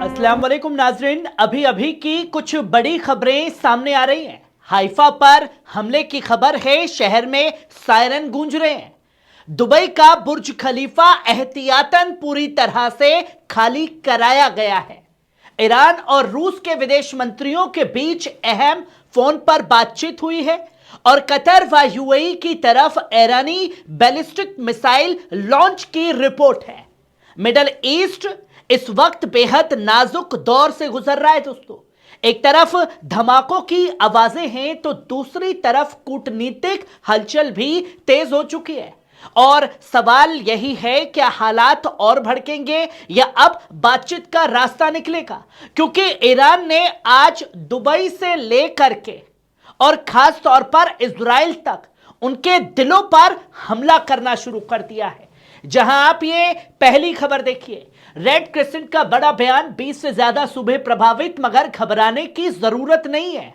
अस्सलाम वालेकुम नाजरीन, अभी अभी की कुछ बड़ी खबरें सामने आ रही हैं। हाइफा पर हमले की खबर है, शहर में सायरन गूंज रहे हैं। दुबई का बुर्ज खलीफा एहतियातन पूरी तरह से खाली कराया गया है। ईरान और रूस के विदेश मंत्रियों के बीच अहम फोन पर बातचीत हुई है और कतर व यूएई की तरफ ईरानी बैलिस्टिक मिसाइल लॉन्च की रिपोर्ट है। मिडल ईस्ट इस वक्त बेहद नाजुक दौर से गुजर रहा है दोस्तों। एक तरफ धमाकों की आवाजें हैं तो दूसरी तरफ कूटनीतिक हलचल भी तेज हो चुकी है और सवाल यही है, क्या हालात और भड़केंगे या अब बातचीत का रास्ता निकलेगा? क्योंकि ईरान ने आज दुबई से लेकर के और खास तौर पर इजराइल तक उनके दिलों पर हमला करना शुरू कर दिया है। जहां आप ये पहली खबर देखिए, रेड क्रिसेंट का बड़ा बयान, 20 से ज्यादा सूबे प्रभावित मगर घबराने की जरूरत नहीं है।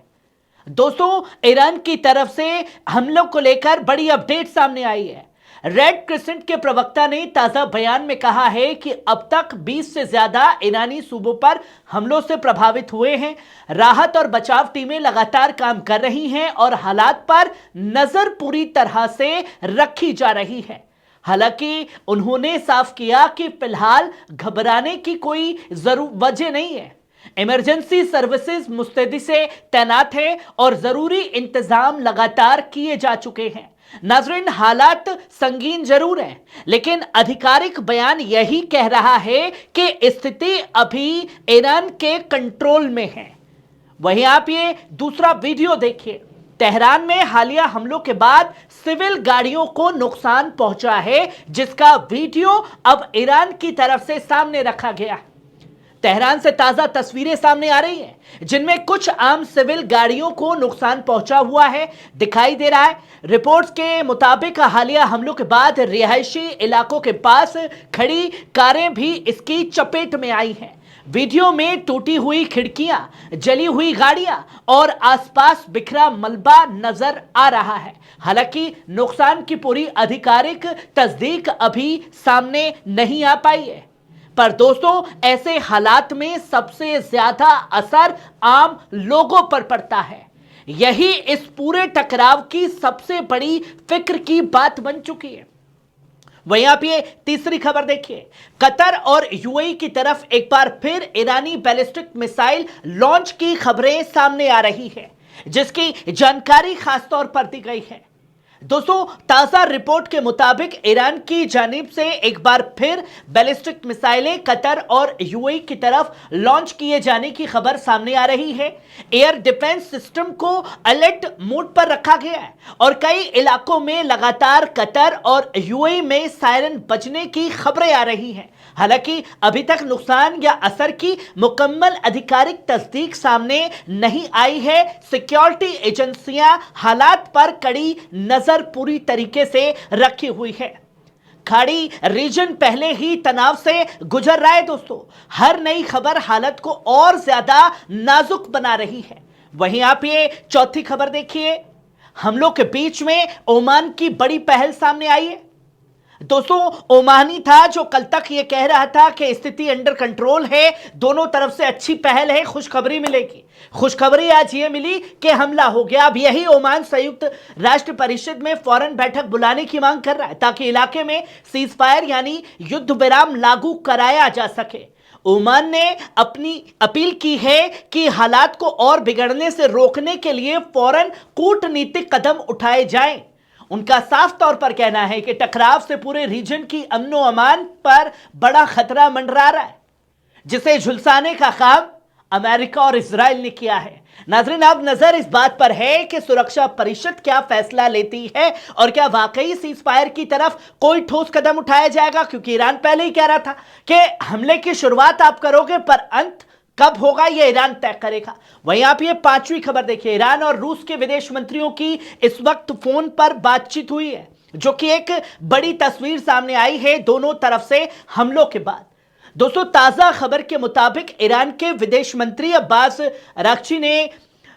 दोस्तों, ईरान की तरफ से हमलों को लेकर बड़ी अपडेट सामने आई है। रेड क्रिसेंट के प्रवक्ता ने ताजा बयान में कहा है कि अब तक 20 से ज्यादा ईरानी सूबों पर हमलों से प्रभावित हुए हैं। राहत और बचाव टीमें लगातार काम कर रही हैं और हालात पर नजर पूरी तरह से रखी जा रही है। हालांकि उन्होंने साफ किया कि फिलहाल घबराने की कोई वजह नहीं है। इमरजेंसी सर्विसेज मुस्तैदी से तैनात है और जरूरी इंतजाम लगातार किए जा चुके हैं। नाजरीन, हालात संगीन जरूर हैं, लेकिन आधिकारिक बयान यही कह रहा है कि स्थिति अभी ईरान के कंट्रोल में है। वहीं आप ये दूसरा वीडियो देखिए। तेहरान में हालिया हमलों के बाद सिविल गाड़ियों को नुकसान पहुंचा है, जिसका वीडियो अब ईरान की तरफ से सामने रखा गया है। तेहरान से ताजा तस्वीरें सामने आ रही हैं, जिनमें कुछ आम सिविल गाड़ियों को नुकसान पहुंचा हुआ है दिखाई दे रहा है। रिपोर्ट्स के मुताबिक हालिया हमलों के बाद रिहायशी इलाकों के पास खड़ी कारें भी इसकी चपेट में आई हैं। वीडियो में टूटी हुई खिड़कियां, जली हुई गाड़ियां और आसपास बिखरा मलबा नजर आ रहा है। हालांकि नुकसान की पूरी आधिकारिक तस्दीक अभी सामने नहीं आ पाई है। पर दोस्तों, ऐसे हालात में सबसे ज्यादा असर आम लोगों पर पड़ता है। यही इस पूरे टकराव की सबसे बड़ी फिक्र की बात बन चुकी है। वहीं आप ये तीसरी खबर देखिए। कतर और यूएई की तरफ एक बार फिर ईरानी बैलिस्टिक मिसाइल लॉन्च की खबरें सामने आ रही है, जिसकी जानकारी खासतौर पर दी गई है। दोस्तों, ताजा रिपोर्ट के मुताबिक ईरान की जानिब से एक बार फिर बैलिस्टिक मिसाइलें कतर और यूएई की तरफ लॉन्च किए जाने की खबर सामने आ रही है। एयर डिफेंस सिस्टम को अलर्ट मोड पर रखा गया है और कई इलाकों में लगातार कतर और यूएई में सायरन बजने की खबरें आ रही हैं। हालांकि अभी तक नुकसान या असर की मुकम्मल आधिकारिक तस्दीक सामने नहीं आई है। सिक्योरिटी एजेंसियां हालात पर कड़ी नजर पूरी तरीके से रखी हुई है। खाड़ी रीजन पहले ही तनाव से गुजर रहा है दोस्तों। हर नई खबर हालत को और ज्यादा नाजुक बना रही है। वहीं आप ये चौथी खबर देखिए। हमलों के बीच में ओमान की बड़ी पहल सामने आई है। दोस्तों, ओमानी था जो कल तक यह कह रहा था कि स्थिति अंडर कंट्रोल है, दोनों तरफ से अच्छी पहल है, खुशखबरी मिलेगी। खुशखबरी आज ये मिली कि हमला हो गया। अब यही ओमान संयुक्त राष्ट्र परिषद में फौरन बैठक बुलाने की मांग कर रहा है ताकि इलाके में सीज फायर यानी युद्ध विराम लागू कराया जा सके। ओमान ने अपनी अपील की है कि हालात को और बिगड़ने से रोकने के लिए फौरन कूटनीतिक कदम उठाए जाएं। उनका साफ तौर पर कहना है कि टकराव से पूरे रीजन की अमनो अमान पर बड़ा खतरा मंडरा रहा है, जिसे झुलसाने का काम अमेरिका और इजराइल ने किया है। नाजरीन, अब नजर इस बात पर है कि सुरक्षा परिषद क्या फैसला लेती है और क्या वाकई सीज फायर की तरफ कोई ठोस कदम उठाया जाएगा, क्योंकि ईरान पहले ही कह रहा था कि हमले की शुरुआत आप करोगे पर अंत कब होगा यह ईरान तय करेगा। वहीं आप ये पांचवी खबर देखिए। ईरान और रूस के विदेश मंत्रियों की इस वक्त फोन पर बातचीत हुई है, जो कि एक बड़ी तस्वीर सामने आई है दोनों तरफ से हमलों के बाद। दोस्तों, ताजा खबर के मुताबिक ईरान के विदेश मंत्री अब्बास अरागची ने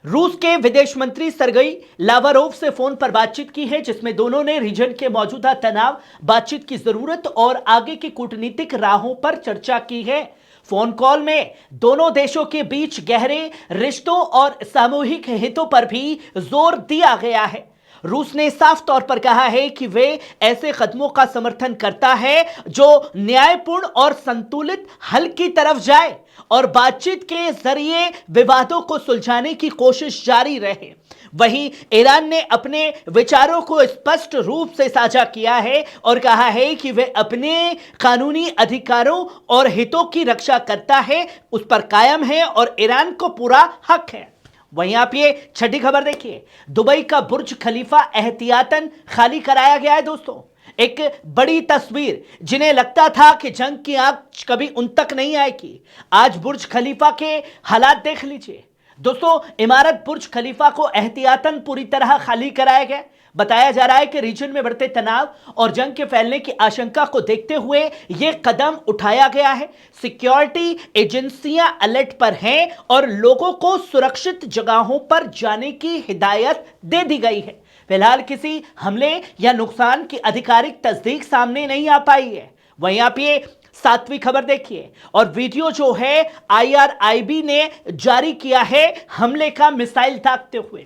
रूस के विदेश मंत्री सरगई लावरोव से फोन पर बातचीत की है, जिसमें दोनों ने रीजन के मौजूदा तनाव, बातचीत की जरूरत और आगे की कूटनीतिक राहों पर चर्चा की है। फोन कॉल में दोनों देशों के बीच गहरे रिश्तों और सामूहिक हितों पर भी जोर दिया गया है। रूस ने साफ तौर पर कहा है कि वे ऐसे कदमों का समर्थन करता है जो न्यायपूर्ण और संतुलित हल की तरफ जाए और बातचीत के जरिए विवादों को सुलझाने की कोशिश जारी रहे। वहीं ईरान ने अपने विचारों को स्पष्ट रूप से साझा किया है और कहा है कि वे अपने कानूनी अधिकारों और हितों की रक्षा करता है, उस पर कायम है और ईरान को पूरा हक है। वहीं आप ये छठी खबर देखिए, दुबई का बुर्ज खलीफा एहतियातन खाली कराया गया है। दोस्तों, एक बड़ी तस्वीर, जिन्हें लगता था कि जंग की आग कभी उन तक नहीं आएगी, आज बुर्ज खलीफा के हालात देख लीजिए। दोस्तों, इमारत बुर्ज खलीफा को एहतियातन पूरी तरह खाली कराया गया। बताया जा रहा है कि रीजन में बढ़ते तनाव और जंग के फैलने की आशंका को देखते हुए यह कदम उठाया गया है। सिक्योरिटी एजेंसियां अलर्ट पर हैं और लोगों को सुरक्षित जगहों पर जाने की हिदायत दे दी गई है। फिलहाल किसी हमले या नुकसान की आधिकारिक तस्दीक सामने नहीं आ पाई है। वहीं आप ये सातवीं खबर देखिए, और वीडियो जो है IRIB ने जारी किया है हमले का मिसाइल दागते हुए।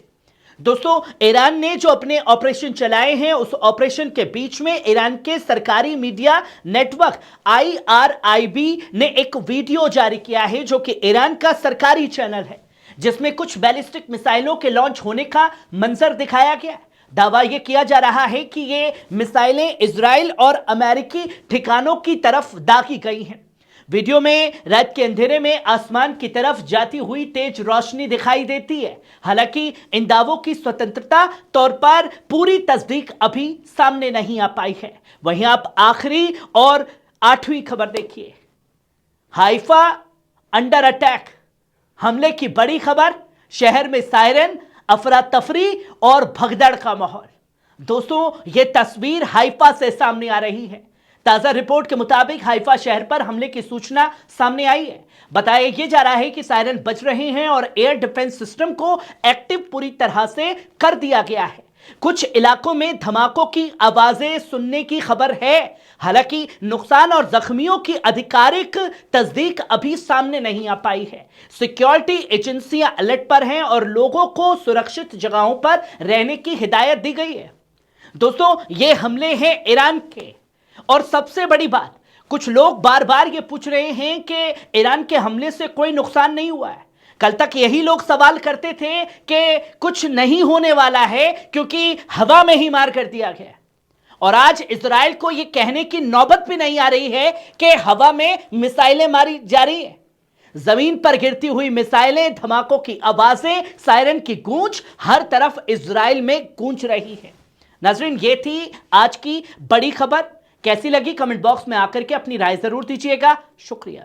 दोस्तों, ईरान ने जो अपने ऑपरेशन चलाए हैं, उस ऑपरेशन के बीच में ईरान के सरकारी मीडिया नेटवर्क IRIB ने एक वीडियो जारी किया है जो कि ईरान का सरकारी चैनल है, जिसमें कुछ बैलिस्टिक मिसाइलों के लॉन्च होने का मंजर दिखाया गया है। दावा यह किया जा रहा है कि ये मिसाइलें इजराइल और अमेरिकी ठिकानों की तरफ दागी गई हैं। वीडियो में रात के अंधेरे में आसमान की तरफ जाती हुई तेज रोशनी दिखाई देती है। हालांकि इन दावों की स्वतंत्रता तौर पर पूरी तस्दीक अभी सामने नहीं आ पाई है। वहीं आप आखिरी और आठवीं खबर देखिए, हाइफा अंडर अटैक, हमले की बड़ी खबर, शहर में सायरन, अफरा तफरी और भगदड़ का माहौल। दोस्तों, यह तस्वीर हाइफा से सामने आ रही है। ताजा रिपोर्ट के मुताबिक हाइफा शहर पर हमले की सूचना सामने आई है। बताया यह जा रहा है कि सायरन बज रहे हैं और एयर डिफेंस सिस्टम को एक्टिव पूरी तरह से कर दिया गया है। कुछ इलाकों में धमाकों की आवाजें सुनने की खबर है। हालांकि नुकसान और जख्मियों की आधिकारिक तस्दीक अभी सामने नहीं आ पाई है। सिक्योरिटी एजेंसियां अलर्ट पर हैं और लोगों को सुरक्षित जगहों पर रहने की हिदायत दी गई है। दोस्तों, ये हमले हैं ईरान के, और सबसे बड़ी बात, कुछ लोग बार बार ये पूछ रहे हैं कि ईरान के हमले से कोई नुकसान नहीं हुआ है। कल तक यही लोग सवाल करते थे कि कुछ नहीं होने वाला है क्योंकि हवा में ही मार कर दिया गया, और आज इजराइल को यह कहने की नौबत भी नहीं आ रही है कि हवा में मिसाइलें मारी जा रही हैं। जमीन पर गिरती हुई मिसाइलें, धमाकों की आवाजें, सायरन की गूंज हर तरफ इजराइल में गूंज रही है। नाज़रीन, ये थी आज की बड़ी खबर। कैसी लगी कमेंट बॉक्स में आकर के अपनी राय जरूर दीजिएगा। शुक्रिया।